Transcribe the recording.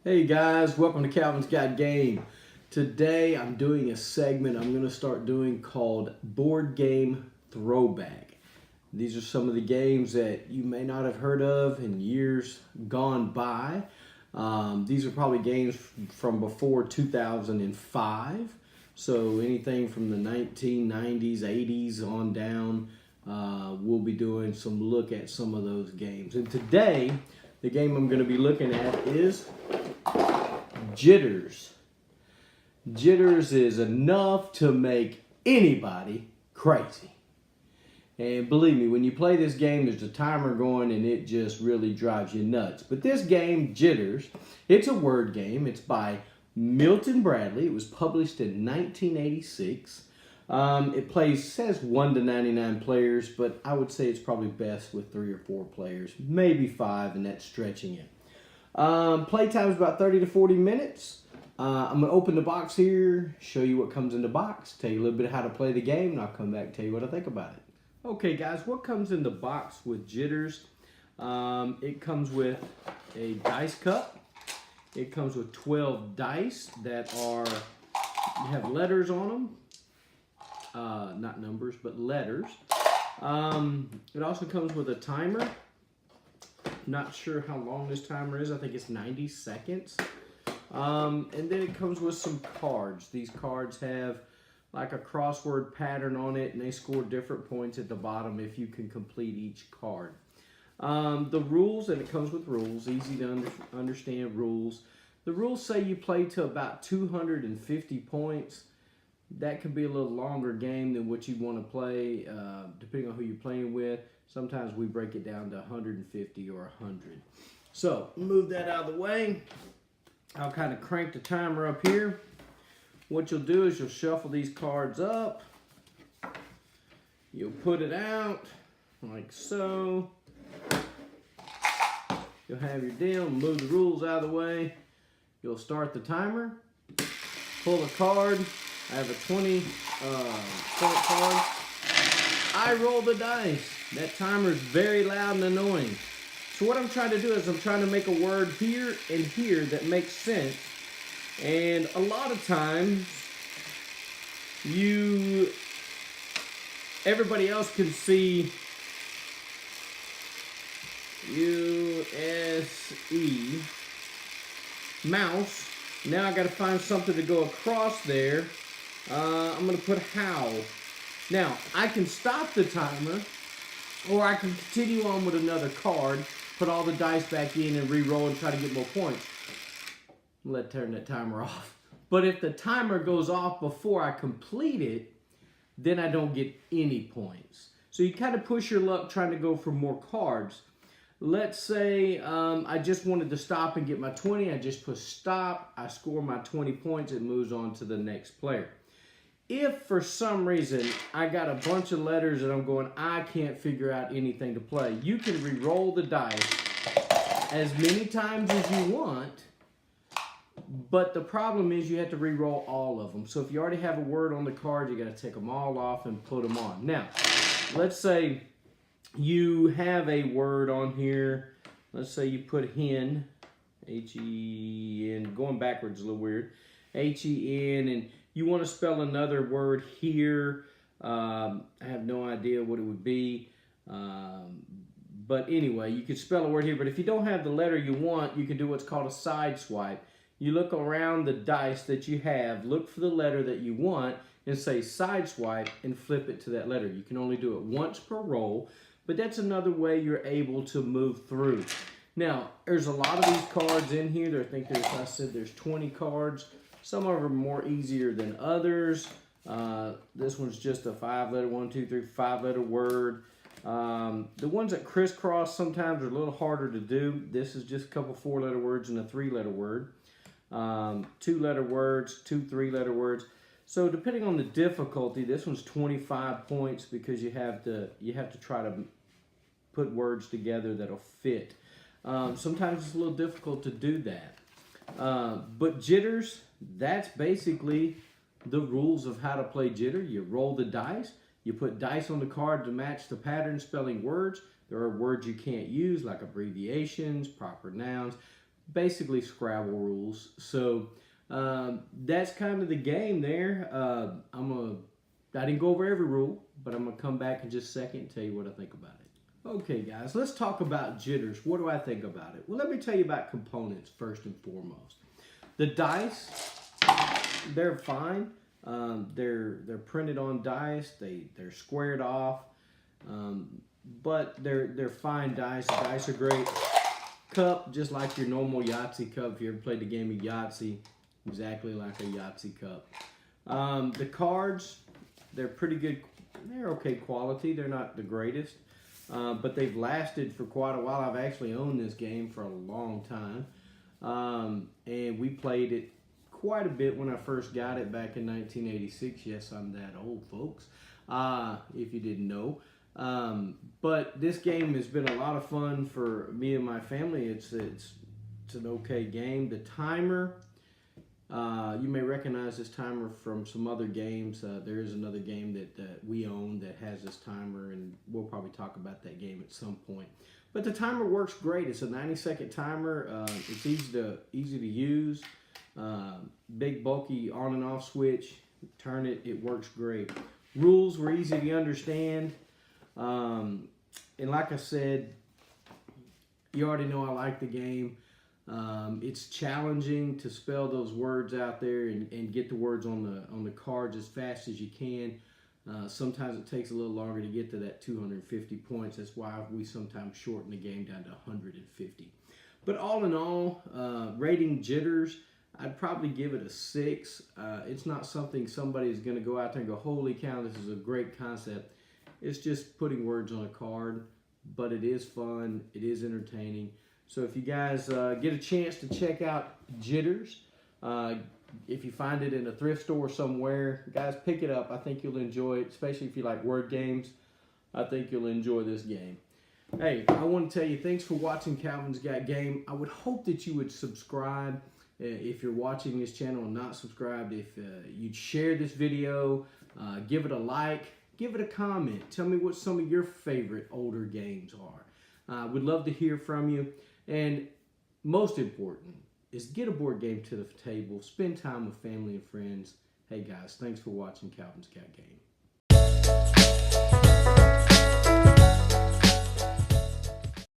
Hey guys, welcome to Calvin's Got Game. Today I'm doing a segment I'm going to start doing called Board Game Throwback. These are some of the games that you may not have heard of in years gone by. These are probably games from before 2005. So anything from the 1990s, 80s on down, we'll be doing some look at some of those games. And today, the game I'm going to be looking at is Jitters. Jitters is enough to make anybody crazy. And believe me, when you play this game, there's a timer going and it just really drives you nuts. But this game, Jitters, it's a word game. It's by Milton Bradley. It was published in 1986. It says 1 to 99 players, but I would say it's probably best with 3 or 4 players, maybe 5, and that's stretching it. Playtime is about 30 to 40 minutes. I'm going to open the box here, show you what comes in the box, tell you a little bit how to play the game, and I'll come back and tell you what I think about it. Okay guys, what comes in the box with Jitters? It comes with a dice cup. It comes with 12 dice that have letters on them. Not numbers, but letters. It also comes with a timer. Not sure how long this timer is. I think it's 90 seconds. And then it comes with some cards. These cards have like a crossword pattern on it, and they score different points at the bottom if you can complete each card. The rules, and it comes with rules, easy to understand rules. The rules say you play to about 250 points. That could be a little longer game than what you want to play, depending on who you're playing with. Sometimes we break it down to 150 or 100. So, move that out of the way. I'll kind of crank the timer up here. What you'll do is you'll shuffle these cards up. You'll put it out, like so. You'll have your deal, move the rules out of the way. You'll start the timer, pull a card. I have a 20 point card. I roll the dice. That timer is very loud and annoying. So what I'm trying to do is I'm trying to make a word here and here that makes sense. And a lot of times, everybody else can see U-S-E, mouse. Now I got to find something to go across there. I'm going to put how. Now, I can stop the timer, or I can continue on with another card, put all the dice back in and re-roll and try to get more points. Turn that timer off. But if the timer goes off before I complete it, then I don't get any points. So you kind of push your luck trying to go for more cards. Let's say I just wanted to stop and get my 20. I just push stop. I score my 20 points. It moves on to the next player. If for some reason I got a bunch of letters and I'm going, I can't figure out anything to play, you can re-roll the dice as many times as you want, but the problem is you have to re-roll all of them. So if you already have a word on the card, you got to take them all off and put them on. Now, let's say you have a word on here. Let's say you put hen, H-E-N, going backwards is a little weird, H-E-N, and you want to spell another word here. I have no idea what it would be. But anyway, you could spell a word here. But if you don't have the letter you want, you can do what's called a side swipe. You look around the dice that you have, look for the letter that you want, and say side swipe and flip it to that letter. You can only do it once per roll, but that's another way you're able to move through. Now, there's a lot of these cards in here. I said there's 20 cards. Some of them are more easier than others. This one's just a 5-letter, 1, 2, 3, 5-letter word. The ones that crisscross sometimes are a little harder to do. This is just a couple 4-letter words and a 3-letter word. 2-letter words, 2 3-letter words. So depending on the difficulty, this one's 25 points because you have to try to put words together that'll fit. Sometimes it's a little difficult to do that. But Jitters, that's basically the rules of how to play Jitter. You roll the dice, you put dice on the card to match the pattern spelling words. There are words you can't use like abbreviations, proper nouns. basically Scrabble rules. So that's kind of the game there. I didn't go over every rule, but I'm gonna come back in just a second and tell you what I think about it. Okay, guys, let's talk about jitters. What do I think about it? Well, let me tell you about components first and foremost. The dice, they're fine. They're printed on dice. They're squared off, but they're fine dice. The dice are great. Cup, just like your normal Yahtzee cup. If you ever played the game of Yahtzee, exactly like a Yahtzee cup. The cards, they're pretty good. They're okay quality. They're not the greatest, but they've lasted for quite a while. I've actually owned this game for a long time, and we played it quite a bit when I first got it back in 1986. Yes, I'm that old, folks, if you didn't know. But this game has been a lot of fun for me and my family. It's an okay game. The timer, you may recognize this timer from some other games. There is another game that we own that has this timer, and we'll probably talk about that game at some point. But the timer works great. It's a 90-second timer. It's easy to use. Big bulky on and off switch. Turn it. It works great. Rules were easy to understand. And like I said, you already know I like the game. It's challenging to spell those words out there and get the words on the cards as fast as you can. Sometimes it takes a little longer to get to that 250 points. That's why we sometimes shorten the game down to 150. But all in all, rating jitters, I'd probably give it a 6. It's not something somebody is going to go out there and go, holy cow, this is a great concept. It's just putting words on a card, but it is fun. It is entertaining. So if you guys get a chance to check out Jitters, if you find it in a thrift store somewhere, guys, pick it up. I think you'll enjoy it, especially if you like word games. I think you'll enjoy this game. Hey, I want to tell you, thanks for watching Calvin's Got Game. I would hope that you would subscribe if you're watching this channel and not subscribed. If you'd share this video, give it a like. Give it a comment. Tell me what some of your favorite older games are. We'd love to hear from you. And most important is get a board game to the table. Spend time with family and friends. Hey guys, thanks for watching Calvin's Got Game.